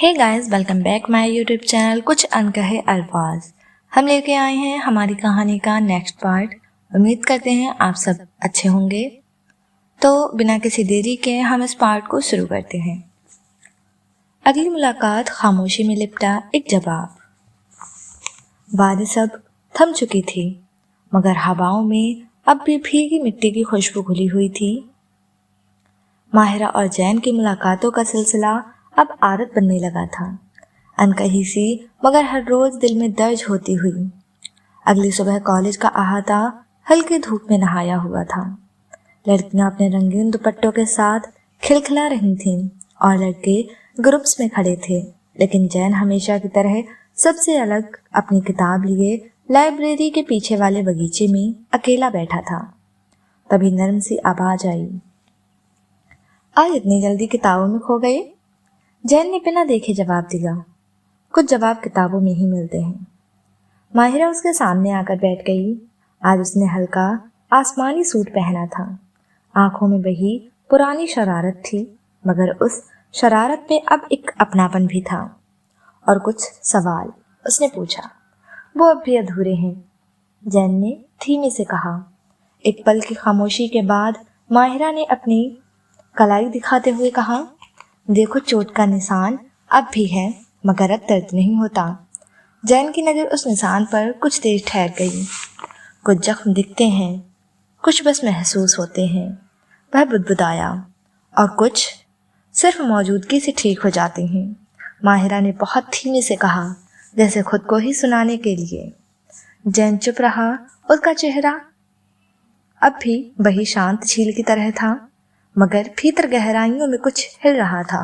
Hey guys, welcome back my YouTube channel कुछ अनकहे अल्फाज। हम लेके आए हैं हमारी कहानी का नेक्स्ट पार्ट। उम्मीद करते हैं आप सब अच्छे होंगे। तो बिना किसी देरी के हम इस पार्ट को शुरू करते हैं। अगली मुलाकात खामोशी में लिपटा एक जवाब। बारिश अब थम चुकी थी, मगर हवाओं में अब भी भीगी मिट्टी की खुशबू घुली हुई थी। माहिरा और जैन की मुलाकातों का सिलसिला अब आदत बनने लगा था, अनकही सी मगर हर रोज दिल में दर्ज होती हुई। अगली सुबह कॉलेज का अहाता हल्की धूप में नहाया हुआ था। लड़कियां अपने रंगीन दुपट्टों के साथ खिलखिला रही थीं और लड़के ग्रुप्स में खड़े थे, लेकिन जैन हमेशा की तरह सबसे अलग अपनी किताब लिए लाइब्रेरी के पीछे वाले बगीचे में अकेला बैठा था। तभी नर्म सी आवाज आई, आज इतनी जल्दी किताबों में खो गए? जैन ने बिना देखे जवाब दिया, कुछ जवाब किताबों में ही मिलते हैं। माहिरा उसके सामने आकर बैठ गई। आज उसने हल्का आसमानी सूट पहना था। आंखों में बही पुरानी शरारत थी, मगर उस शरारत पे अब एक अपनापन भी था। और कुछ सवाल उसने पूछा, वो अब भी अधूरे हैं, जैन ने धीमे से कहा। एक पल की खामोशी के बाद माहिरा ने अपनी कलाई दिखाते हुए कहा, देखो चोट का निशान अब भी है, मगर अब दर्द नहीं होता। जैन की नज़र उस निशान पर कुछ देर ठहर गई। कुछ जख्म दिखते हैं, कुछ बस महसूस होते हैं, वह बुदबुदाया, और कुछ सिर्फ मौजूदगी से ठीक हो जाते हैं। माहिरा ने बहुत धीमे से कहा, जैसे खुद को ही सुनाने के लिए। जैन चुप रहा। उसका चेहरा अब भी वही शांत झील की तरह था, मगर भीतर गहराइयों में कुछ हिल रहा था।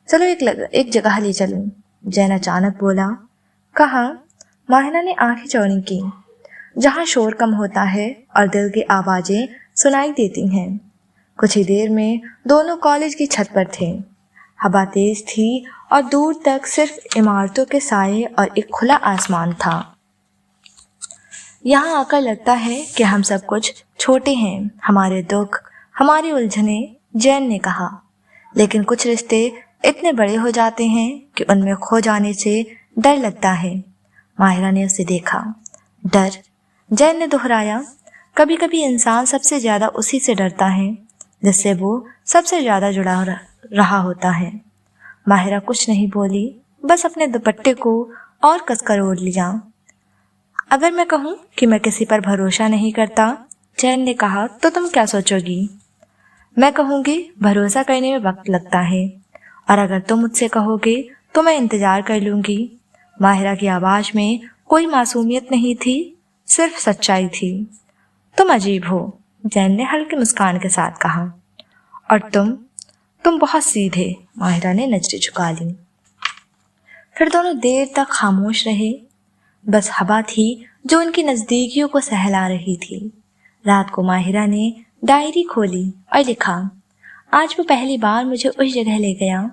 चलो एक जगह ले चलूं, जैन अचानक बोला। कहाँ? माहिरा ने आंखें चौड़ी की। जहाँ शोर कम होता है और दिल की आवाजें सुनाई देती हैं। कुछ ही देर में दोनों कॉलेज की छत पर थे। हवा तेज थी और दूर तक सिर्फ इमारतों के साए और एक खुला आसमान था। यहाँ आकर लगता है कि हम सब कुछ छोटे हैं, हमारे दुख, हमारी उलझने, जैन ने कहा। लेकिन कुछ रिश्ते इतने बड़े हो जाते हैं कि उनमें खो जाने से डर लगता है। माहिरा ने उसे देखा। डर? जैन ने दोहराया। कभी कभी इंसान सबसे ज्यादा उसी से डरता है जिससे वो सबसे ज्यादा जुड़ा रहा होता है। माहिरा कुछ नहीं बोली, बस अपने दुपट्टे को और कसकर ओढ़ लिया। अगर मैं कहूँ कि मैं किसी पर भरोसा नहीं करता, जैन ने कहा, तो तुम क्या सोचोगी? मैं कहूँगी भरोसा करने में वक्त लगता है, और अगर तुम मुझसे कहोगे तो मैं इंतजार कर लूँगी। माहिरा की आवाज़ में कोई मासूमियत नहीं थी, सिर्फ सच्चाई थी। तुम अजीब हो, जैन ने हल्की मुस्कान के साथ कहा। और तुम बहुत सीधे, माहिरा ने नजरें झुका ली। फिर दोनों देर तक खामोश रहे। बस हवा थी जो उनकी नज़दीकियों को सहला रही थी। रात को माहिरा ने डायरी खोली और लिखा, आज वो पहली बार मुझे उस जगह ले गया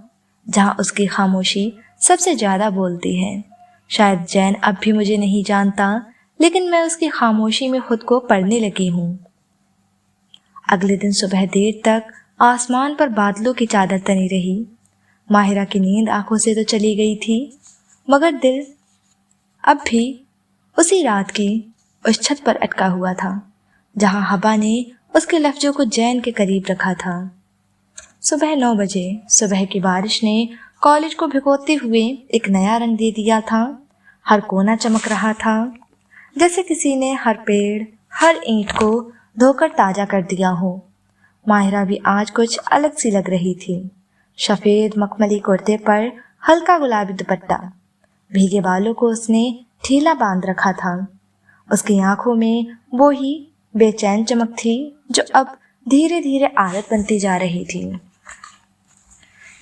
जहाँ उसकी खामोशी सबसे ज़्यादा बोलती है। शायद जैन अब भी मुझे नहीं जानता, लेकिन मैं उसकी खामोशी में खुद को पढ़ने लगी हूँ। अगले दिन सुबह देर तक आसमान पर बादलों की चादर तनी रही। माहिरा की नींद आंखों से तो चली गई थी, मगर दिल अब भी उसी रात की उस छत पर अटका हुआ था जहाँ हवा ने उसके लफ्जों को जैन के करीब रखा था। सुबह 9 बजे सुबह की बारिश ने कॉलेज को भिगोते हुए एक नया रंग दे दिया था। हर कोना चमक रहा था, जैसे किसी ने हर पेड़, हर ईंट को धोकर ताजा कर दिया हो। माहिरा भी आज कुछ अलग सी लग रही थी। सफेद मखमली कुर्ते पर हल्का गुलाबी दुपट्टा, भीगे बालों को उसने ढीला बांध रखा था। उसकी आंखों में वो ही बेचैन चमक थी जो अब धीरे धीरे आदत बनती जा रही थी।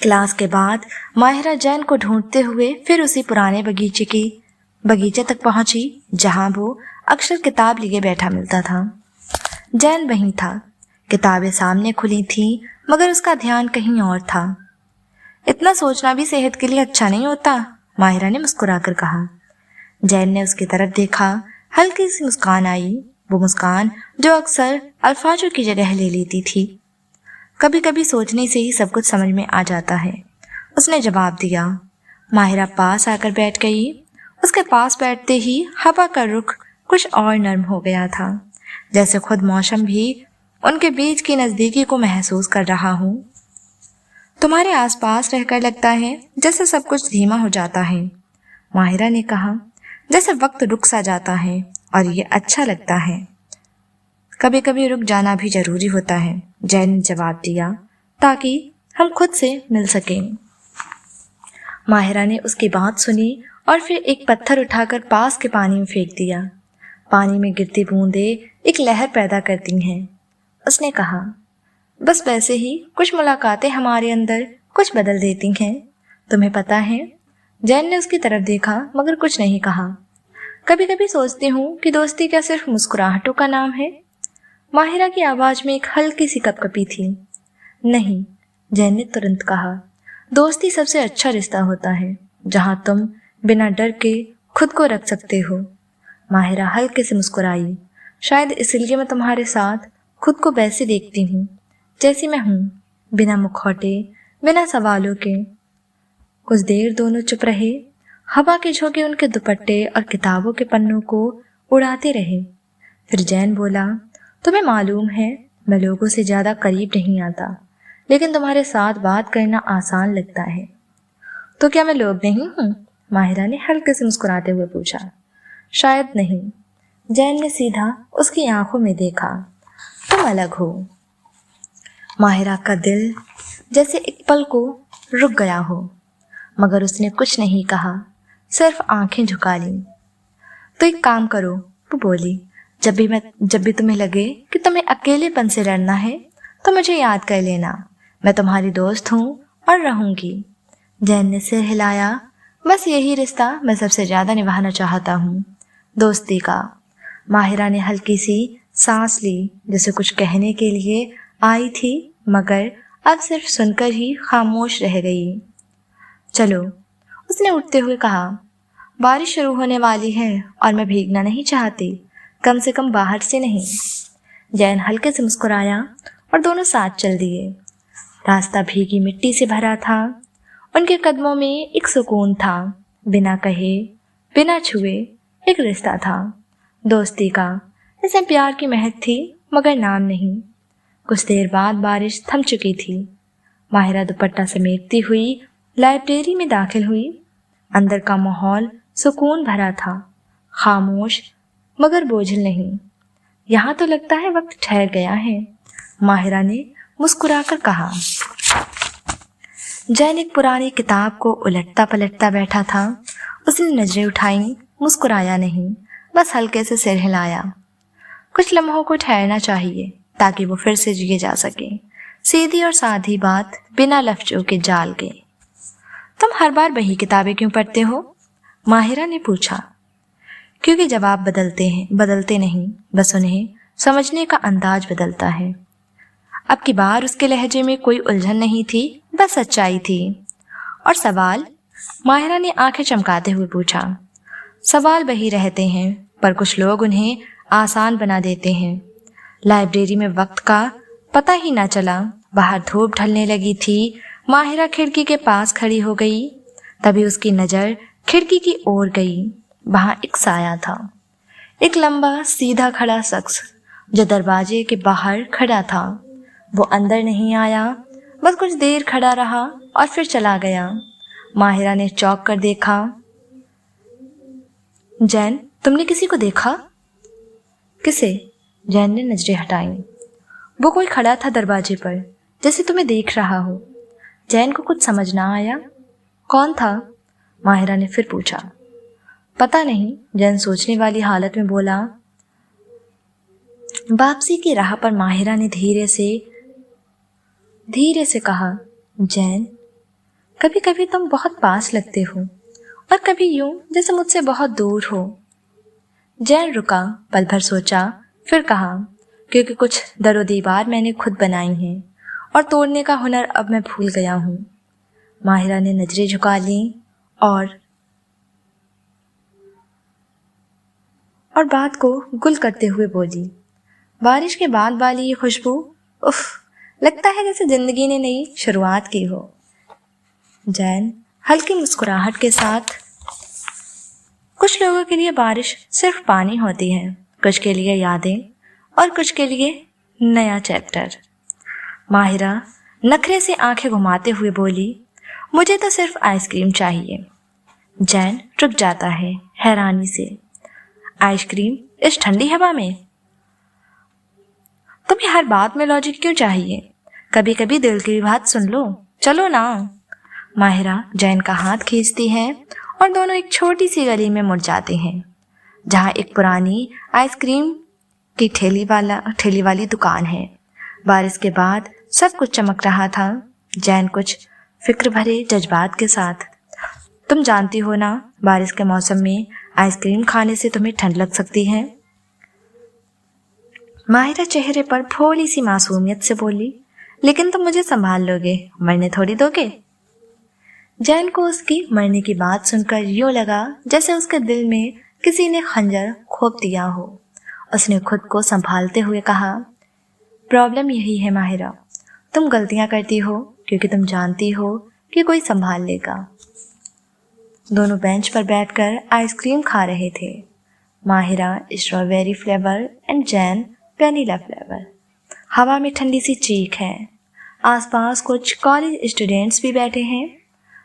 क्लास के बाद माहिरा जैन को ढूंढते हुए फिर उसी पुराने बगीचे तक पहुंची जहां वो अक्सर किताब लिए बैठा मिलता था। जैन वहीं था। किताबें सामने खुली थी, मगर उसका ध्यान कहीं और था। इतना सोचना भी सेहत के लिए अच्छा नहीं होता, माहिरा ने मुस्कुराकर कहा। जैन ने उसकी तरफ देखा। हल्की सी मुस्कान आई, वो मुस्कान जो अक्सर अल्फाजों की जगह ले लेती थी। कभी कभी सोचने से ही सब कुछ समझ में आ जाता है, उसने जवाब दिया। माहिरा पास आकर बैठ गई। उसके पास बैठते ही हवा का रुख कुछ और नर्म हो गया था, जैसे खुद मौसम भी उनके बीच की नजदीकी को महसूस कर रहा हूँ। तुम्हारे आसपास रहकर लगता है जैसे सब कुछ धीमा हो जाता है, माहिरा ने कहा। जैसे वक्त रुक सा जाता है और ये अच्छा लगता है। कभी कभी रुक जाना भी जरूरी होता है, जैन ने जवाब दिया, ताकि हम खुद से मिल सकें। माहिरा ने उसकी बात सुनी और फिर एक पत्थर उठाकर पास के पानी में फेंक दिया। पानी में गिरती बूंदें एक लहर पैदा करती हैं। उसने कहा, बस वैसे ही कुछ मुलाकातें हमारे अंदर कुछ बदल देती हैं, तुम्हें पता है। जैन ने उसकी तरफ देखा मगर कुछ नहीं कहा। कभी कभी सोचती हूँ कि दोस्ती क्या सिर्फ मुस्कुराहटों का नाम है? माहिरा की आवाज में एक हल्की सी कपकपी थी। नहीं, जैन ने तुरंत कहा, दोस्ती सबसे अच्छा रिश्ता होता है जहां तुम बिना डर के खुद को रख सकते हो। माहिरा हल्के से मुस्कुराई। शायद इसलिए मैं तुम्हारे साथ खुद को वैसे देखती हूँ जैसी मैं हूँ, बिना मुखौटे, बिना सवालों के। कुछ देर दोनों चुप रहे। हवा के झोंके उनके दुपट्टे और किताबों के पन्नों को उड़ाते रहे। फिर जैन बोला, तुम्हें मालूम है मैं लोगों से ज्यादा करीब नहीं आता, लेकिन तुम्हारे साथ बात करना आसान लगता है। तो क्या मैं लोग नहीं हूँ? माहिरा ने हल्के से मुस्कुराते हुए पूछा। शायद नहीं, जैन ने सीधा उसकी आंखों में देखा। तुम अलग हो। माहिरा का दिल जैसे एक पल को रुक गया हो, मगर उसने कुछ नहीं कहा, सिर्फ आंखें झुका ली। तो एक काम करो, वो बोली, जब भी तुम्हें लगे कि तुम्हें अकेलेपन से लड़ना है तो मुझे याद कर लेना। मैं तुम्हारी दोस्त हूँ और रहूंगी। जैन ने सिर हिलाया। बस यही रिश्ता मैं सबसे ज्यादा निभाना चाहता हूँ, दोस्ती का। माहिरा ने हल्की सी सांस ली, जैसे कुछ कहने के लिए आई थी, मगर अब सिर्फ सुनकर ही खामोश रह गई। चलो, उसने उठते हुए कहा, बारिश शुरू होने वाली है और मैं भीगना नहीं चाहती, कम से कम बाहर से नहीं। जैन हल्के से मुस्कुराया और दोनों साथ चल दिए। रास्ता भीगी मिट्टी से भरा था। उनके कदमों में एक सुकून था, बिना कहे, बिना छुए एक रिश्ता था, दोस्ती का। इसमें प्यार की महक थी मगर नाम नहीं। कुछ देर बाद बारिश थम चुकी थी। माहिरा दुपट्टा समेटती हुई लाइब्रेरी में दाखिल हुई। अंदर का माहौल सुकून भरा था, खामोश मगर बोझिल नहीं। यहाँ तो लगता है वक्त ठहर गया है, माहिरा ने मुस्कुराकर कहा। जैन एक पुरानी किताब को उलटता पलटता बैठा था। उसने नजरें उठाई, मुस्कुराया नहीं, बस हल्के से सिर हिलाया। कुछ लम्हों को ठहरना चाहिए ताकि वो फिर से जिए जा सके। सीधी और साधी बात, बिना लफ्जों के जाल के। तुम हर बार वही किताबें क्यों पढ़ते हो? माहिरा ने पूछा। क्योंकि जवाब बदलते नहीं, बस उन्हें समझने का अंदाज बदलता है। अब की बार उसके लहजे में कोई उलझन नहीं थी, बस सच्चाई थी। और सवाल? माहिरा ने आंखें चमकाते हुए पूछा। सवाल वही रहते हैं, पर कुछ लोग उन्हें आसान बना देते हैं। लाइब्रेरी में वक्त का पता ही ना चला। बाहर धूप ढलने लगी थी। माहिरा खिड़की के पास खड़ी हो गई। तभी उसकी नजर खिड़की की ओर गई। वहां एक साया था, एक लंबा सीधा खड़ा शख्स जो दरवाजे के बाहर खड़ा था। वो अंदर नहीं आया, बस कुछ देर खड़ा रहा और फिर चला गया। माहिरा ने चौंक कर देखा। जैन, तुमने किसी को देखा? किसे? जैन ने नजरें हटाई। वो कोई खड़ा था दरवाजे पर, जैसे तुम्हें देख रहा हो। जैन को कुछ समझ ना आया। कौन था? माहिरा ने फिर पूछा। पता नहीं, जैन सोचने वाली हालत में बोला। वापसी की राह पर माहिरा ने धीरे से कहा, जैन, कभी कभी तुम बहुत पास लगते हो और कभी यूं जैसे मुझसे बहुत दूर हो। जैन रुका, पल भर सोचा, फिर कहा, क्योंकि कुछ दरो दीवार मैंने खुद बनाई हैं और तोड़ने का हुनर अब मैं भूल गया हूँ। माहिरा ने नजरें झुका ली और बात को गुल करते हुए बोली, बारिश के बाद वाली ये खुशबू, उफ, लगता है जैसे जिंदगी ने नई शुरुआत की हो। जैन हल्की मुस्कुराहट के साथ। कुछ लोगों के लिए बारिश सिर्फ पानी होती है, कुछ के लिए यादें और कुछ के लिए नया चैप्टर। माहिरा नखरे से आंखें घुमाते हुए बोली, मुझे तो सिर्फ आइसक्रीम चाहिए। जैन रुक जाता है हैरानी से। आइसक्रीम इस ठंडी हवा में? तुम्हें हर बात में लॉजिक क्यों चाहिए? कभी कभी दिल की बात सुन लो, चलो ना। माहिरा जैन का हाथ खींचती है और दोनों एक छोटी सी गली में मुड़ जाते हैं, जहाँ एक पुरानी आइसक्रीम की ठेली वाली दुकान है। बारिश के बाद सब कुछ चमक रहा था। जैन कुछ फिक्र भरे जज्बात के साथ, तुम जानती हो ना, बारिश के मौसम में आइसक्रीम खाने से तुम्हें ठंड लग सकती है। माहिरा चेहरे पर थोड़ी सी मासूमियत से बोली, लेकिन तुम मुझे संभाल लोगे, मरने थोड़ी दोगे। जैन को उसकी मरने की बात सुनकर यूं लगा जैसे उसके दिल में किसी ने खंजर घोंप दिया हो। उसने खुद को संभालते हुए कहा, प्रॉब्लम यही है माहिरा, तुम गलतियां करती हो क्योंकि तुम जानती हो कि कोई संभाल लेगा। दोनों बेंच पर बैठकर आइसक्रीम खा रहे थे। Mahira strawberry flavour and Jain vanilla flavour. हवा में ठंडी सी चीख है। आसपास कुछ कॉलेज स्टूडेंट्स भी बैठे हैं।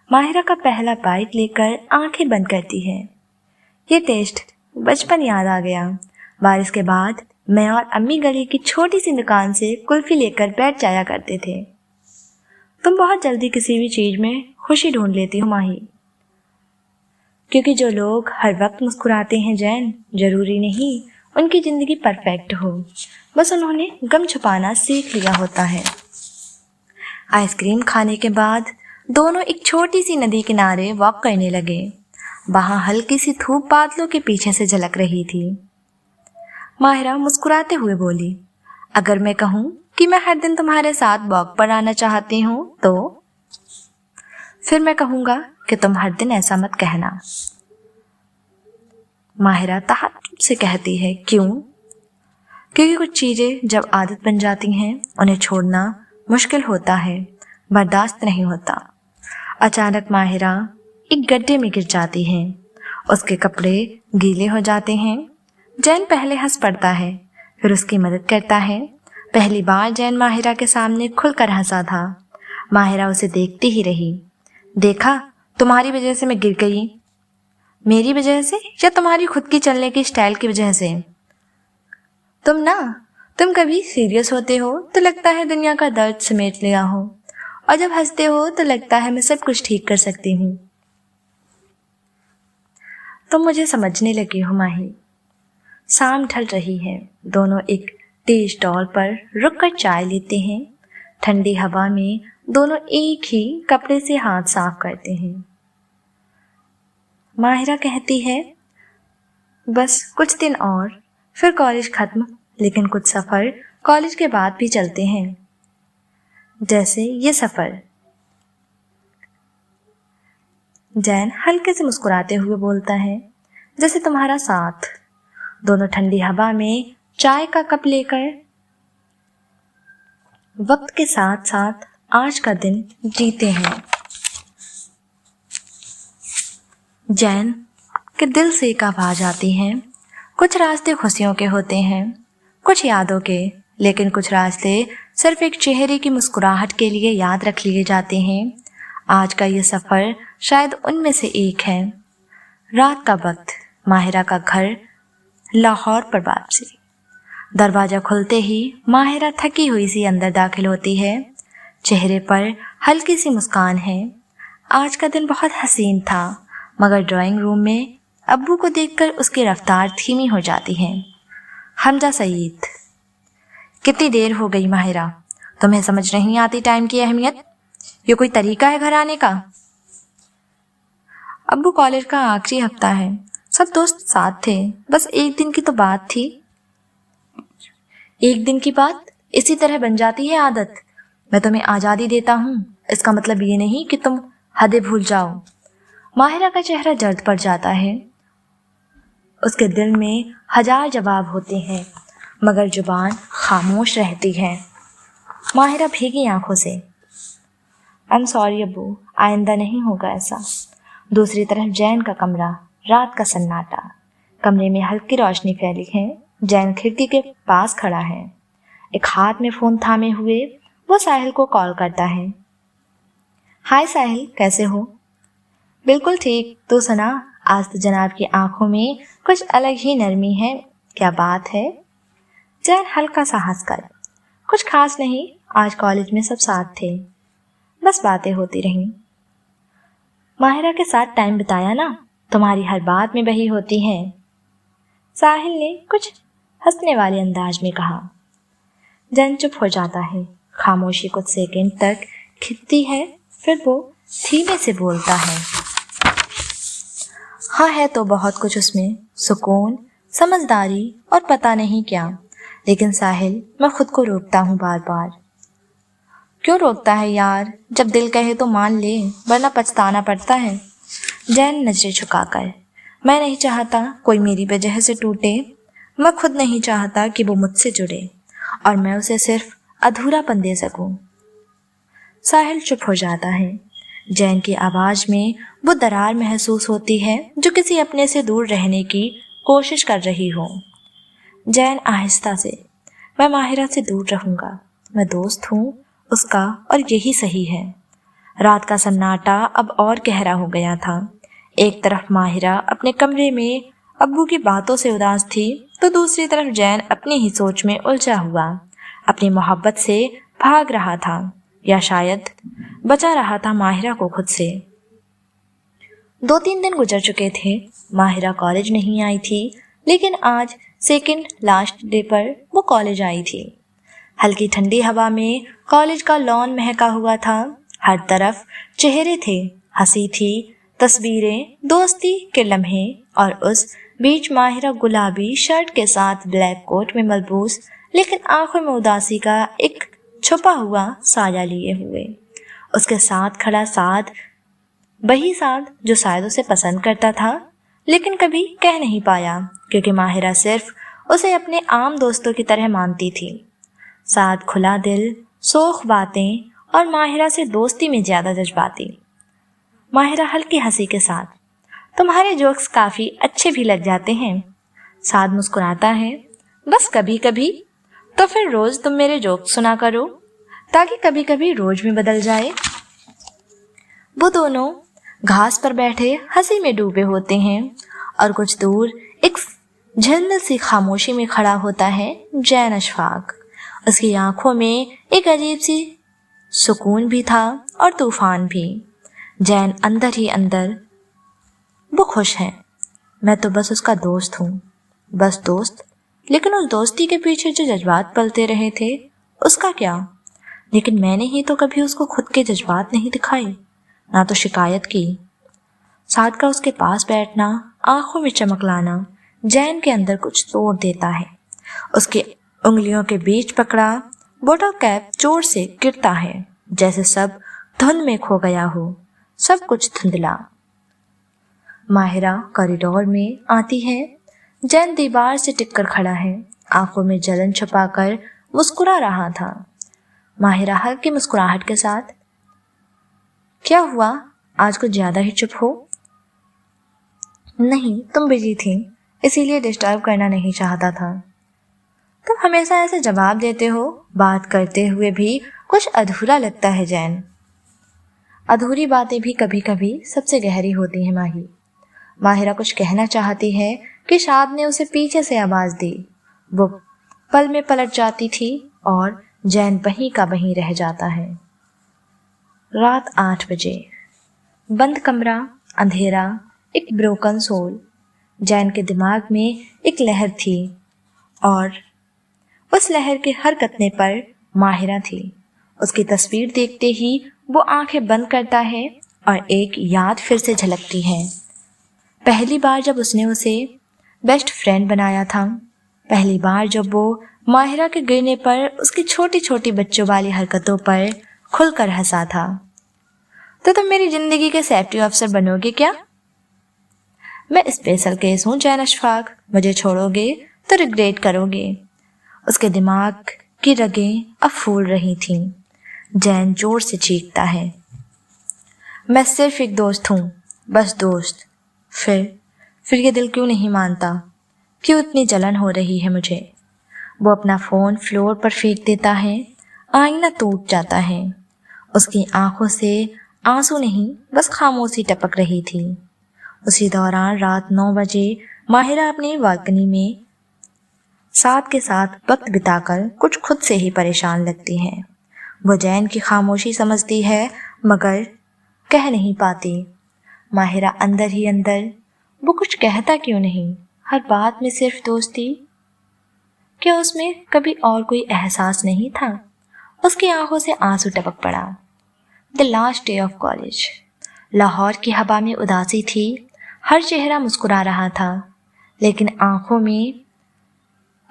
माहिरा का पहला बाइट लेकर आंखें बंद करती है। ये टेस्ट बचपन याद आ गया। बारिश के बाद मैं और अम्मी गली की छोटी सी दुकान से कुल्फी लेकर बैठ जाया करते थे। तुम बहुत जल्दी किसी भी चीज में खुशी ढूंढ लेती हो माही, क्योंकि जो लोग हर वक्त मुस्कुराते हैं जैन, जरूरी नहीं उनकी जिंदगी परफेक्ट हो, बस उन्होंने गम छुपाना सीख लिया होता है। आइसक्रीम खाने के बाद दोनों एक छोटी सी नदी किनारे वॉक करने लगे। वहां हल्की सी धूप बादलों के पीछे से झलक रही थी। माहिरा मुस्कुराते हुए बोली, अगर मैं कहूं कि मैं हर दिन तुम्हारे साथ वॉक पर आना चाहती हूं तो? फिर मैं कहूंगा कि तुम हर दिन ऐसा मत कहना। माहिरा तहज्जुब से कहती है, क्यों? क्योंकि कुछ चीजें जब आदत बन जाती हैं उन्हें छोड़ना मुश्किल होता है, बर्दाश्त नहीं होता। अचानक माहिरा एक गड्ढे में गिर जाती है। उसके कपड़े गीले हो जाते हैं। जैन पहले हंस पड़ता है, फिर उसकी मदद करता है। पहली बार जैन माहिरा के सामने खुलकर हंसा था। माहिरा उसे देखती ही रही। देखा, तुम्हारी वजह से मैं गिर गई। मेरी वजह से या तुम्हारी खुद की चलने की स्टाइल की वजह से? तुम कभी सीरियस होते हो तो लगता है दुनिया का दर्द समेट लिया हो, और जब हंसते हो तो लगता है मैं सब कुछ ठीक कर सकती हूँ। तुम मुझे समझने लगी हो माही। शाम ढल रही है। दोनों एक टी स्टॉल पर रुककर चाय लेते हैं। ठंडी हवा में दोनों एक ही कपड़े से हाथ साफ करते हैं। माहिरा कहती है, बस कुछ दिन और फिर कॉलेज खत्म, लेकिन कुछ सफ़र कॉलेज के बाद भी चलते हैं, जैसे ये सफ़र। जैन हल्के से मुस्कुराते हुए बोलता है, जैसे तुम्हारा साथ। दोनों ठंडी हवा में चाय का कप लेकर वक्त के साथ साथ आज का दिन जीते हैं। जैन के दिल से एक आवाज आती है। कुछ रास्ते खुशियों के होते हैं, कुछ यादों के, लेकिन कुछ रास्ते सिर्फ एक चेहरे की मुस्कुराहट के लिए याद रख लिए जाते हैं। आज का ये सफ़र शायद उनमें से एक है। रात का वक्त, माहिरा का घर, लाहौर पर वापसी। दरवाज़ा खुलते ही माहिरा थकी हुई सी अंदर दाखिल होती है। चेहरे पर हल्की सी मुस्कान है। आज का दिन बहुत हसीन था, मगर ड्राइंग रूम में अब्बू को देखकर उसकी रफ्तार धीमी हो जाती है। हमजा सईद, कितनी देर हो गई माहिरा, तुम्हें समझ नहीं आती टाइम की अहमियत? ये कोई तरीका है घर आने का? अब्बू, कॉलेज का आखिरी हफ्ता है, सब दोस्त साथ थे, बस एक दिन की तो बात थी। एक दिन की बात इसी तरह बन जाती है आदत। मैं तुम्हें आज़ादी देता हूँ, इसका मतलब ये नहीं कि तुम हदें भूल जाओ। माहिरा का चेहरा जर्द पड़ जाता है। उसके दिल में हजार जवाब होते हैं, मगर जुबान खामोश रहती है। माहिरा भीगी आंखों से, आई एम सॉरी अब्बू, आइंदा नहीं होगा ऐसा। दूसरी तरफ जैन का कमरा, रात का सन्नाटा। कमरे में हल्की रोशनी फैली है। जैन खिड़की के पास खड़ा है। एक हाथ में फ़ोन थामे हुए वो साहिल को कॉल करता है। हाय साहिल, कैसे हो? बिल्कुल ठीक, तू सुना? आज तो जनाब की आंखों में कुछ अलग ही नरमी है। क्या बात है? जैन हल्का सा हंसकर, कुछ खास नहीं, आज कॉलेज में सब साथ थे, बस बातें होती रहीं। माहिरा के साथ टाइम बिताया ना, तुम्हारी हर बात में बही होती है, साहिल ने कुछ हंसने वाले अंदाज में कहा। जैन चुप हो जाता है। खामोशी कुछ सेकंड तक खिंचती है, फिर वो धीमे से बोलता है। हाँ, है तो बहुत कुछ उसमें, सुकून, समझदारी और पता नहीं क्या, लेकिन साहिल मैं खुद को रोकता हूँ बार बार। क्यों रोकता है यार? जब दिल कहे तो मान ले, वरना पछताना पड़ता है। जैन नजरें झुकाकर, मैं नहीं चाहता कोई मेरी वजह से टूटे। मैं खुद नहीं चाहता कि वो मुझसे जुड़े और मैं उसे सिर्फ अधूरापन दे सकूं। साहिल चुप हो जाता है। जैन की आवाज में वो दरार महसूस होती है जो किसी अपने से दूर रहने की कोशिश कर रही हो। जैन आहिस्ता से, मैं माहिरा से दूर रहूंगा, मैं दोस्त हूँ उसका और यही सही है। रात का सन्नाटा अब और गहरा हो गया था। एक तरफ माहिरा अपने कमरे में अब्बू की बातों से उदास थी, तो दूसरी तरफ जैन अपनी ही सोच में उलझा हुआ अपनी मोहब्बत से भाग रहा था, या शायद बचा रहा था माहिरा को खुद से। 2-3 दिन गुजर चुके थे। माहिरा कॉलेज नहीं आई थी, लेकिन आज सेकंड लास्ट डे पर वो कॉलेज आई थी। हल्की ठंडी हवा में कॉलेज का लॉन महका हुआ था। हर तरफ चेहरे थे, हंसी थी, तस्वीरें, दोस्ती के लम्हे, और उस बीच माहिरा गुलाबी शर्ट के साथ ब्लैक कोट में मलबूस, लेकिन आंखों में उदासी का एक छुपा हुआ साया लिए हुए। उसके साथ खड़ा साद, वही साद जो शायद उसे पसंद करता था, लेकिन कभी कह नहीं पाया, क्योंकि माहिरा सिर्फ उसे अपने आम दोस्तों की तरह मानती थी। साद खुला दिल, सोख बातें, और माहिरा से दोस्ती में ज्यादा जज्बाती। माहिरा हल्की हंसी के साथ, तुम्हारे जोक्स काफी अच्छे भी लग जाते हैं। साद मुस्कुराता है, बस कभी कभी, तो फिर रोज तुम मेरे जोक्स सुना करो, ताकि कभी कभी रोज में बदल जाए। वो दोनों घास पर बैठे हंसी में डूबे होते हैं, और कुछ दूर एक झिलमिल सी खामोशी में खड़ा होता है जैन अशफाक। उसकी आंखों में एक अजीब सी सुकून भी था और तूफान भी। जैन अंदर ही अंदर वो खुश है। मैं तो बस उसका दोस्त हूँ, बस दोस्त। लेकिन उस दोस्ती के पीछे जो जज्बात पलते रहे थे, उसका क्या? लेकिन मैंने ही तो कभी उसको खुद के जज्बात नहीं दिखाए, ना तो शिकायत की। साद का उसके पास बैठना, आंखों में चमक लाना जैन के अंदर कुछ तोड़ देता है। उसकी उंगलियों के बीच पकड़ा बोटल कैप जोर से गिरता है, जैसे सब धुंध में खो गया हो, सब कुछ धुंधला। माहिरा कॉरिडोर में आती है। जैन दीवार से टिककर खड़ा है, आंखों में जलन छुपाकर मुस्कुरा रहा था। माहिरा हल्की मुस्कुराहट के साथ, क्या हुआ, आज कुछ ज्यादा ही चुप हो? नहीं, तुम बिजी थी, इसीलिए डिस्टर्ब करना नहीं चाहता था। तुम हमेशा ऐसे जवाब देते हो, बात करते हुए भी कुछ अधूरा लगता है जैन। अधूरी बातें भी कभी कभी सबसे गहरी होती हैं माही। माहिरा कुछ कहना चाहती है कि शाद ने उसे पीछे से आवाज दी। वो पल में पलट जाती थी और जैन वहीं का वहीं रह जाता है। रात 8 बजे, बंद कमरा, अंधेरा, एक ब्रोकन सोल। जैन के दिमाग में एक लहर थी और उस लहर के हर कतने पर माहिरा थी। उसकी तस्वीर देखते ही वो आंखें बंद करता है और एक याद फिर से झलकती है। पहली बार जब उसने उसे बेस्ट फ्रेंड बनाया था, पहली बार जब वो माहिरा के गिरने पर उसकी छोटी छोटी बच्चों वाली हरकतों पर खुलकर हंसा था। तो तुम मेरी जिंदगी के सेफ्टी ऑफिसर बनोगे क्या? मैं स्पेशल केस हूँ जैन अशफाक, मुझे छोड़ोगे तो रिग्रेट करोगे। उसके दिमाग की रगें अब फूल रही थीं। जैन जोर से चीखता है, मैं सिर्फ एक दोस्त हूँ, बस दोस्त। फिर ये दिल क्यों नहीं मानता? क्यों इतनी जलन हो रही है मुझे? वो अपना फ़ोन फ्लोर पर फेंक देता है, आईना टूट जाता है। उसकी आंखों से आंसू नहीं, बस खामोशी टपक रही थी। उसी दौरान रात 9 बजे माहिरा अपनी बालकनी में साथ के साथ वक्त बिताकर कुछ खुद से ही परेशान लगती है। वो जैन की खामोशी समझती है मगर कह नहीं पाती। माहिरा अंदर ही अंदर वो कुछ कहता क्यों नहीं? हर बात में सिर्फ दोस्ती। क्या उसमें कभी और कोई एहसास नहीं था? उसकी आंखों से आंसू टपक पड़ा। The last day of college. Lahore की हवा में उदासी थी। हर चेहरा मुस्कुरा रहा था, लेकिन आंखों में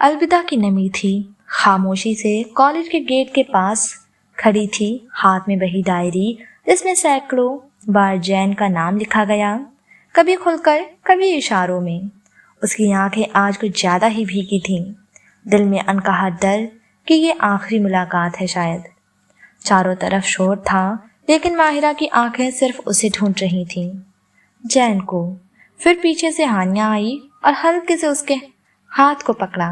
अलविदा की नमी थी। खामोशी से कॉलेज के गेट के पास खड़ी थी, हाथ में वही डायरी जिसमें सैकड़ों बार जैन का नाम लिखा गया, कभी खुलकर कभी इशारों में। उसकी आंखें आज कुछ ज्यादा ही भीगी थीं। दिल में अनकहा डर कि ये आखिरी मुलाकात है शायद। चारों तरफ शोर था, लेकिन माहिरा की आंखें सिर्फ उसे ढूंढ रही थीं, जैन को। फिर पीछे से हानिया आई और हल्के से उसके हाथ को पकड़ा।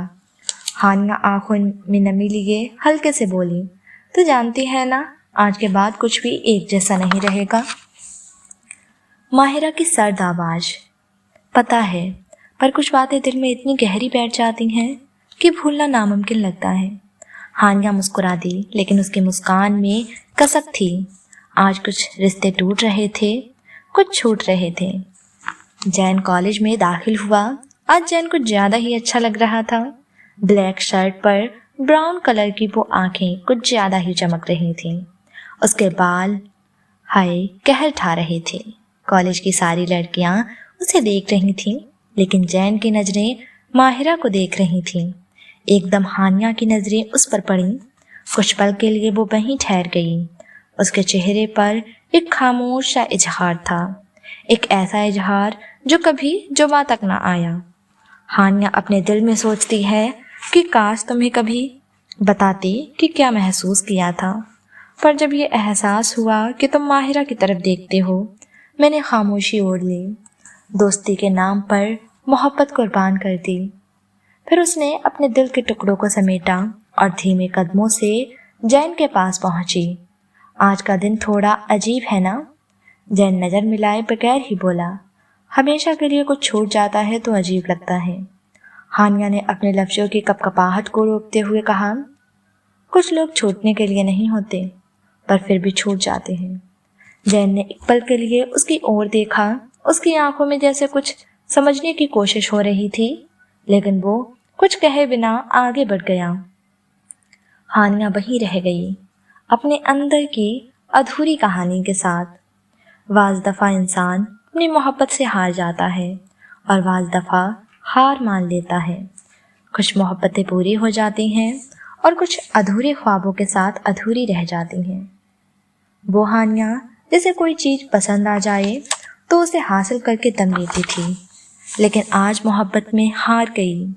हानिया आंखों में नमी लिए हल्के से बोली, तू जानती है ना, आज के बाद कुछ भी एक जैसा नहीं रहेगा। माहिरा की सर्द आवाज, पता है, पर कुछ बातें दिल में इतनी गहरी बैठ जाती हैं कि भूलना नामुमकिन लगता है। हानिया मुस्कुरा दी, लेकिन उसकी मुस्कान में कसक थी। आज कुछ रिश्ते टूट रहे थे, कुछ छूट रहे थे। जैन कॉलेज में दाखिल हुआ। आज जैन कुछ ज्यादा ही अच्छा लग रहा था। ब्लैक शर्ट पर ब्राउन कलर की वो आंखें कुछ ज्यादा ही चमक रही थीं। उसके बाल हाय कहर ढा रहे थे। कॉलेज की सारी लड़कियां उसे देख रही थीं, लेकिन जैन की नजरें माहिरा को देख रही थीं। एकदम हानिया की नजरें उस पर पड़ी। कुछ पल के लिए वो वहीं ठहर गई। उसके चेहरे पर एक खामोश सा इजहार था, एक ऐसा इजहार जो कभी जुबां तक ना आया। हानिया अपने दिल में सोचती है कि काश तुम्हें कभी बताती कि क्या महसूस किया था, पर जब ये एहसास हुआ कि तुम माहिरा की तरफ देखते हो, मैंने खामोशी ओढ़ ली। दोस्ती के नाम पर मोहब्बत कुर्बान कर दी। फिर उसने अपने दिल के टुकड़ों को समेटा और धीमे कदमों से जैन के पास पहुंची। आज का दिन थोड़ा अजीब है ना? जैन नजर मिलाए बगैर ही बोला, हमेशा के लिए कुछ छूट जाता है तो अजीब लगता है। हानिया ने अपने लफ्जों की कपकपाहट को रोकते हुए कहा, कुछ लोग छूटने के लिए नहीं होते, पर फिर भी छूट जाते हैं। जैन ने एक पल के लिए उसकी ओर देखा। उसकी आंखों में जैसे कुछ समझने की कोशिश हो रही थी, लेकिन वो कुछ कहे बिना आगे बढ़ गया। हानिया वहीं रह गई, अपने अंदर की अधूरी कहानी के साथ। वाज दफा इंसान अपनी मोहब्बत से हार जाता है और वाज दफा हार मान लेता है। कुछ मोहब्बतें पूरी हो जाती हैं और कुछ अधूरे ख्वाबों के साथ अधूरी रह जाती हैं। वो हानिया जैसे कोई चीज पसंद आ जाए तो उसे हासिल करके दम लेती थी, लेकिन आज मोहब्बत में हार गई।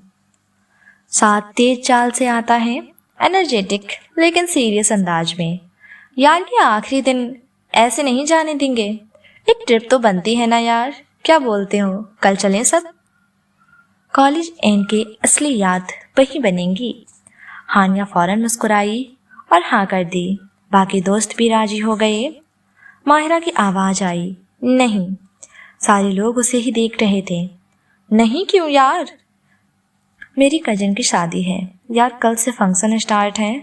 साथ तेज चाल से आता है, एनर्जेटिक लेकिन सीरियस अंदाज में। यार ये आखिरी दिन ऐसे नहीं जाने देंगे, एक ट्रिप तो बनती है ना यार, क्या बोलते हो, कल चलें सब? कॉलेज एंड की असली याद वही बनेंगी। हानिया फौरन मुस्कुराई और हाँ कर दी। बाकी दोस्त भी राजी हो गए। माहिरा की आवाज आई, नहीं। सारे लोग उसे ही देख रहे थे। नहीं क्यों यार? मेरी कजिन की शादी है यार, कल से फंक्शन स्टार्ट है।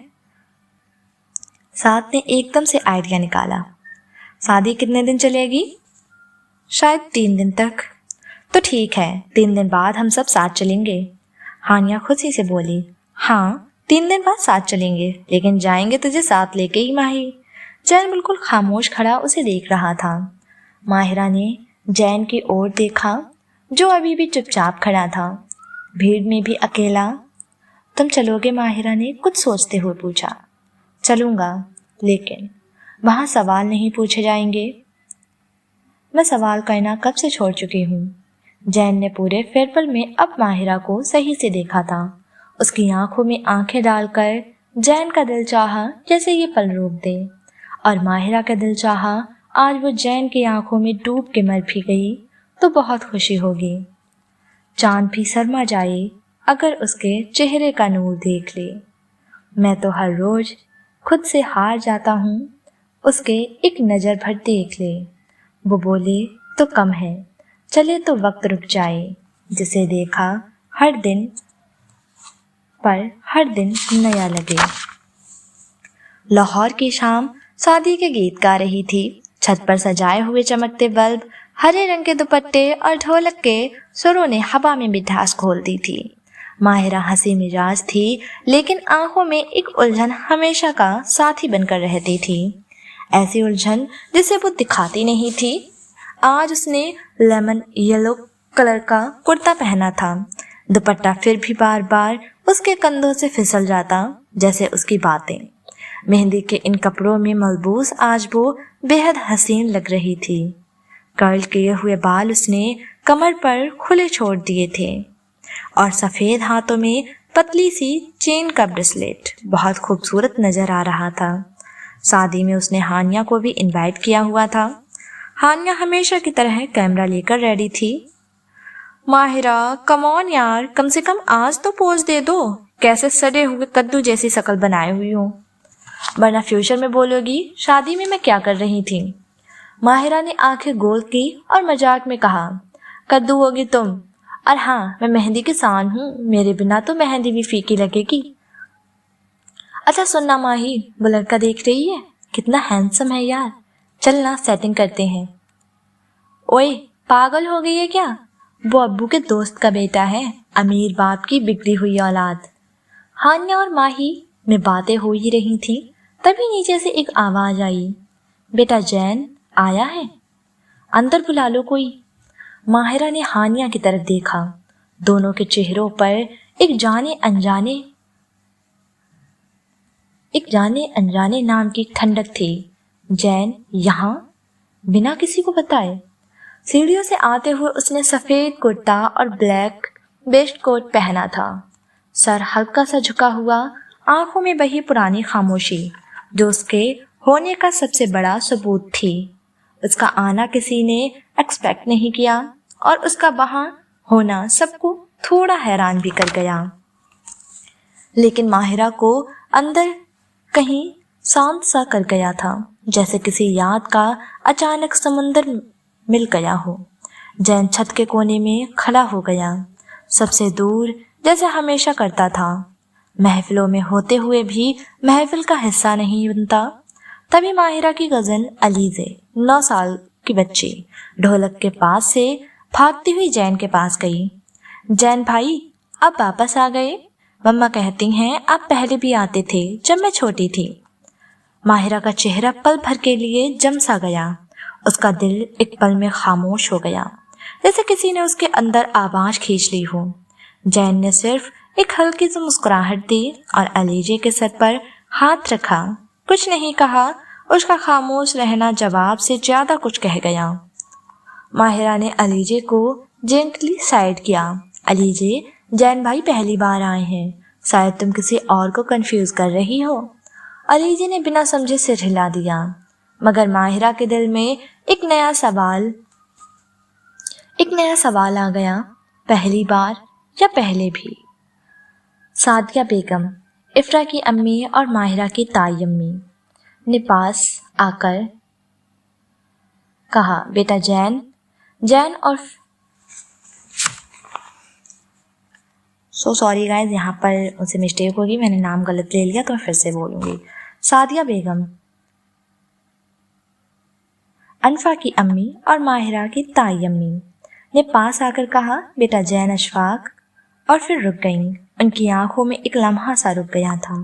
साथ ने एकदम से आइडिया निकाला। शादी कितने दिन चलेगी? शायद 3 दिन तक। तो ठीक है, 3 दिन बाद हम सब साथ चलेंगे। हानिया खुशी से बोली, हाँ 3 दिन बाद साथ चलेंगे, लेकिन जाएंगे तुझे साथ लेके ही माही। जैन बिल्कुल खामोश खड़ा उसे देख रहा था। माहिरा ने जैन की ओर देखा, जो अभी भी चुपचाप खड़ा था, भीड़ में भी अकेला। तुम चलोगे? माहिरा ने कुछ सोचते हुए पूछा। चलूंगा, लेकिन वहां सवाल नहीं पूछे जाएंगे? मैं सवाल करना कब से छोड़ चुकी हूँ। जैन ने पूरे फेयरवेल में अब माहिरा को सही से देखा था। उसकी आंखों में आंखें डालकर जैन का दिल चाहा जैसे ये पल रोक दे, और माहिरा का दिल चाहा आज वो जैन की आंखों में डूब के मर भी गई तो बहुत खुशी होगी। चांद भी शर्मा जाए अगर उसके चेहरे का नूर देख ले। मैं तो हर रोज खुद से हार जाता हूँ, उसके एक नज़र भर देख ले। वो बोले तो कम है, चले तो वक्त रुक जाए। जिसे देखा हर दिन पर हर दिन नया लगे। लाहौर की शाम शादी के गीत गा रही थी। छत पर सजाए हुए चमकते बल्ब, हरे रंग के दुपट्टे और ढोलक के सुरों ने हवा में मिठास घोल दी थी। माहिरा हंसी मिजाज थी, लेकिन आंखों में एक उलझन हमेशा का साथी बनकर रहती थी। ऐसी उलझन जिसे वो दिखाती नहीं थी। आज उसने लेमन येलो कलर का कुर्ता पहना था। दुपट्टा फिर भी बार बार उसके कंधों से फिसल जाता, जैसे उसकी बातें। मेहंदी के इन कपड़ों में मलबूस आज वो बेहद हसीन लग रही थी। कर्ल किए हुए बाल उसने कमर पर खुले छोड़ दिए थे और सफ़ेद हाथों में पतली सी चेन का ब्रेसलेट बहुत खूबसूरत नज़र आ रहा था। शादी में उसने हानिया को भी इनवाइट किया हुआ था। हानिया हमेशा की तरह कैमरा लेकर रेडी थी। माहिरा कम ऑन यार, कम से कम आज तो पोज दे दो, कैसे सड़े हुए कद्दू जैसी शक्ल बनाए हुई हो, वरना फ्यूचर में बोलोगी शादी में मैं क्या कर रही थी। माहिरा ने आंखें गोल की और मजाक में कहा, कद्दू होगी तुम, और हाँ मैं मेहंदी की शान हूँ, मेरे बिना तो मेहंदी भी फीकी लगेगी। अच्छा सुनना माही, वो लड़का देख रही है, कितना हैंडसम है यार, चल ना सेटिंग करते हैं। ओए पागल हो गई है क्या, वो अब्बू के दोस्त का बेटा है, अमीर बाप की बिगड़ी हुई औलाद। हान्या और माही में बातें हो ही रही थी, तभी नीचे से एक आवाज आई, बेटा जैन आया है, अंदर बुला लो कोई। माहिरा ने हानिया की तरफ देखा। दोनों के चेहरों पर एक जाने अनजाने नाम की ठंडक थी। जैन यहाँ बिना किसी को बताए। सीढ़ियों से आते हुए उसने सफेद कुर्ता और ब्लैक वेस्ट कोट पहना था। सर हल्का सा झुका हुआ, आंखों में बही पुरानी खामोशी जो उसके होने का सबसे बड़ा सबूत थी। उसका आना किसी ने एक्सपेक्ट नहीं किया और उसका वहां होना सबको थोड़ा हैरान भी कर गया। लेकिन माहिरा को अंदर कहीं शांत सा कर गया था, जैसे किसी याद का अचानक समुंदर मिल गया हो। जैन छत के कोने में खड़ा हो गया, सबसे दूर, जैसे हमेशा करता था। महफिलों में होते हुए भी महफिल का हिस्सा नहीं बनता। तभी माहिरा की कज़न अलीजे 9 साल की बच्ची ढोलक के पास से भागती हुई जैन के पास गई। जैन भाई आप वापस आ गए, मम्मा कहती हैं आप पहले भी आते थे जब मैं छोटी थी। माहिरा का चेहरा पल भर के लिए जम सा गया। उसका दिल एक पल में खामोश हो गया, जैसे किसी ने उसके अंदर आवाज खींच ली हो। जैन ने सिर्फ एक हल्की सी मुस्कुराहट दी और अलीजे के सर पर हाथ रखा। कुछ नहीं कहा, उसका खामोश रहना जवाब से ज्यादा कुछ कह गया। माहिरा ने अलीजे को जेंटली साइड किया। अलीजे, जैन भाई पहली बार आए हैं, शायद तुम किसी और को कंफ्यूज कर रही हो। अलीजे ने बिना समझे सिर हिला दिया, मगर माहिरा के दिल में एक नया सवाल आ गया, पहली बार या पहले भी। सादिया बेगम, इफ्रा की अम्मी और माहिरा की ताई अम्मी ने पास आकर कहा, बेटा जैन और सॉरी गाइस, यहाँ पर उनसे मिस्टेक होगी, मैंने नाम गलत ले लिया तो मैं फिर से बोलूँगी। सादिया बेगम, अनफा की अम्मी और माहिरा की ताई अम्मी ने पास आकर कहा, बेटा जैन अशफाक, और फिर रुक गईं। उनकी आंखों में एक लम्हा सा रुक गया था।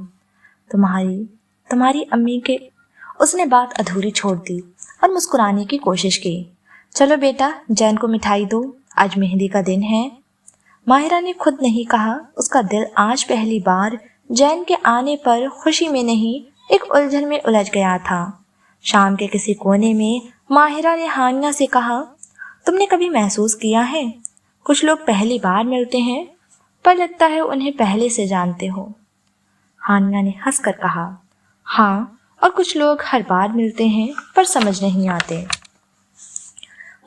तुम्हारी अम्मी के, उसने बात अधूरी छोड़ दी और मुस्कुराने की कोशिश की। चलो बेटा जैन को मिठाई दो, आज मेहंदी का दिन है। माहिरा ने खुद नहीं कहा, उसका दिल आज पहली बार जैन के आने पर खुशी में नहीं, एक उलझन में उलझ गया था। शाम के किसी कोने में माहिरा ने हानिया से कहा, तुमने कभी महसूस किया है, कुछ लोग पहली बार मिलते हैं पर लगता है उन्हें पहले से जानते हो। हानिया ने हंसकर कहा, हाँ, और कुछ लोग हर बार मिलते हैं पर समझ नहीं आते।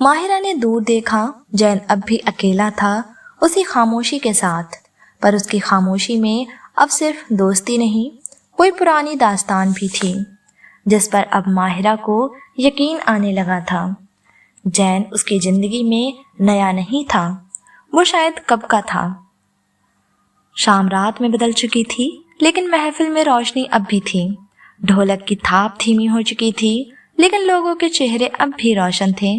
माहिरा ने दूर देखा, जैन अब भी अकेला था, उसी खामोशी के साथ। पर उसकी खामोशी में अब सिर्फ दोस्ती नहीं, कोई पुरानी दास्तान भी थी, जिस पर अब माहिरा को यकीन आने लगा था। जैन उसकी जिंदगी में नया नहीं था, वो शायद कब का था। शाम रात में बदल चुकी थी, लेकिन महफिल में रोशनी अब भी थी। ढोलक की थाप धीमी हो चुकी थी, लेकिन लोगों के चेहरे अब भी रोशन थे।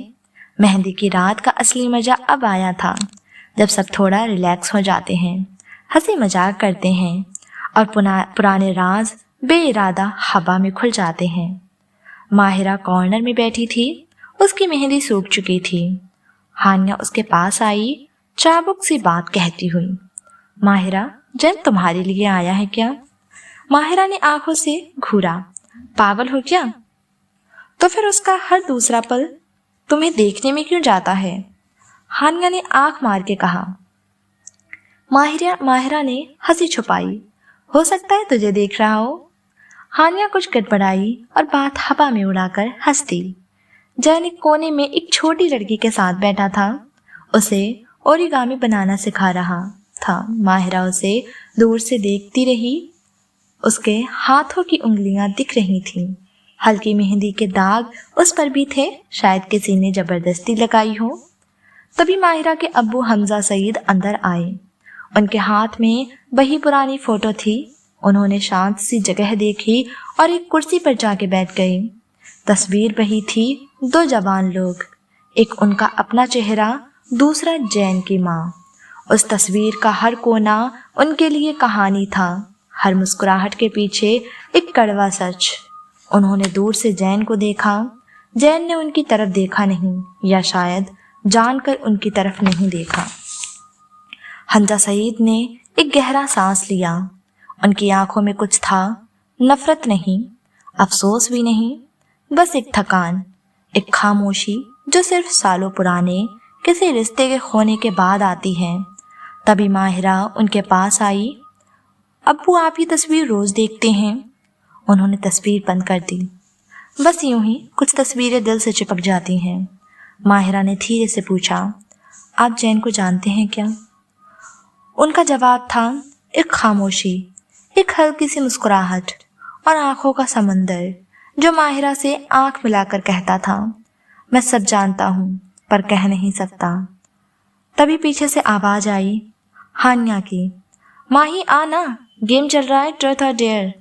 मेहंदी की रात का असली मजा अब आया था, जब सब थोड़ा रिलैक्स हो जाते हैं, हंसी मजाक करते हैं और पुराने राज बेइरादा हवा में खुल जाते हैं। माहिरा कॉर्नर में बैठी थी, उसकी मेहंदी सूख चुकी थी। हानिया उसके पास आई, चाबुक सी बात कहती हुई। माहिरा, जैन तुम्हारे लिए आया है क्या? माहिरा ने आंखों से घूरा। पागल हो क्या? तो फिर उसका हर दूसरा पल तुम्हें देखने में क्यों जाता है? हानिया ने आंख मार के कहा। माहिरा ने हंसी छुपाई। हो सकता है तुझे देख रहा हो। हानिया कुछ गड़बड़ाई और बात हवा में उड़ाकर हंस दी। जैन एक कोने में एक छोटी लड़की के साथ बैठा था, उसे ओरिगामी बनाना सिखा रहा था। माहिरा उसे दूर से देखती रही। उसके हाथों की उंगलियां दिख रही थीं। हल्की मेहंदी के दाग उस पर भी थे, शायद किसी ने जबरदस्ती लगाई हो। तभी माहिरा के अब्बू हमजा सईद अंदर आए। उनके हाथ में वही पुरानी फोटो थी। उन्होंने शांत सी जगह देखी और एक कुर्सी पर जाके बैठ गए। तस्वीर वही थी, दो जवान लोग, एक उनका अपना चेहरा, दूसरा जैन की माँ। उस तस्वीर का हर कोना उनके लिए कहानी था, हर मुस्कुराहट के पीछे एक कड़वा सच। उन्होंने दूर से जैन को देखा। जैन ने उनकी तरफ देखा नहीं, या शायद जानकर उनकी तरफ नहीं देखा। हमजा सईद ने एक गहरा सांस लिया। उनकी आंखों में कुछ था, नफरत नहीं, अफसोस भी नहीं, बस एक थकान, एक खामोशी जो सिर्फ सालों पुराने किसी रिश्ते के खोने के बाद आती है। तभी माहिरा उनके पास आई। अब्बू, आप ये तस्वीर रोज देखते हैं? उन्होंने तस्वीर बंद कर दी। बस यूं ही कुछ तस्वीरें दिल से चिपक जाती हैं। माहिरा ने धीरे से पूछा, आप जैन को जानते हैं क्या? उनका जवाब था एक खामोशी, एक हल्की सी मुस्कुराहट और आंखों का समंदर जो माहिरा से आंख मिलाकर कहता था, मैं सब जानता हूँ पर कह नहीं सकता। तभी पीछे से आवाज आई, हानिया की। माही आ ना, गेम चल रहा है, ट्रूथ और डेयर।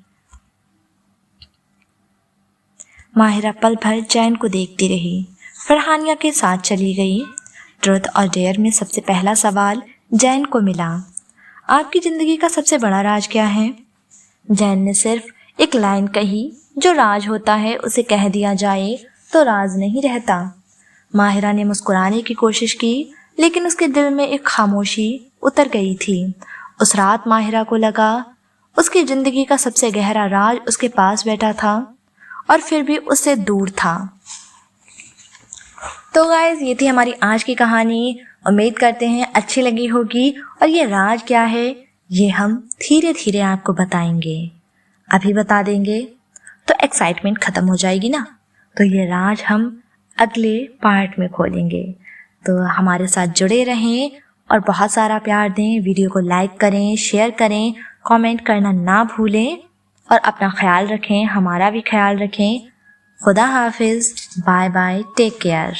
माहिरा पल भर जैन को देखती रही, फिर हानिया के साथ चली गई। ट्रूथ और डेयर में सबसे पहला सवाल जैन को मिला, आपकी जिंदगी का सबसे बड़ा राज क्या है? जैन ने सिर्फ एक लाइन कही, जो राज होता है उसे कह दिया जाए तो राज नहीं रहता। माहिरा ने मुस्कुराने की कोशिश की, लेकिन उसके दिल में एक खामोशी उतर गई थी। उस रात माहिरा को लगा उसकी जिंदगी का सबसे गहरा राज उसके पास बैठा था और फिर भी उससे दूर था। तो गाइस, ये थी हमारी आज की कहानी। उम्मीद करते हैं अच्छी लगी होगी, और ये राज क्या है ये हम धीरे धीरे आपको बताएंगे। अभी बता देंगे तो एक्साइटमेंट खत्म हो जाएगी ना, तो ये राज हम अगले पार्ट में खोलेंगे। तो हमारे साथ जुड़े रहें और बहुत सारा प्यार दें। वीडियो को लाइक करें, शेयर करें, कमेंट करना ना भूलें और अपना ख्याल रखें, हमारा भी ख्याल रखें। खुदा हाफिज़, बाय बाय, टेक केयर।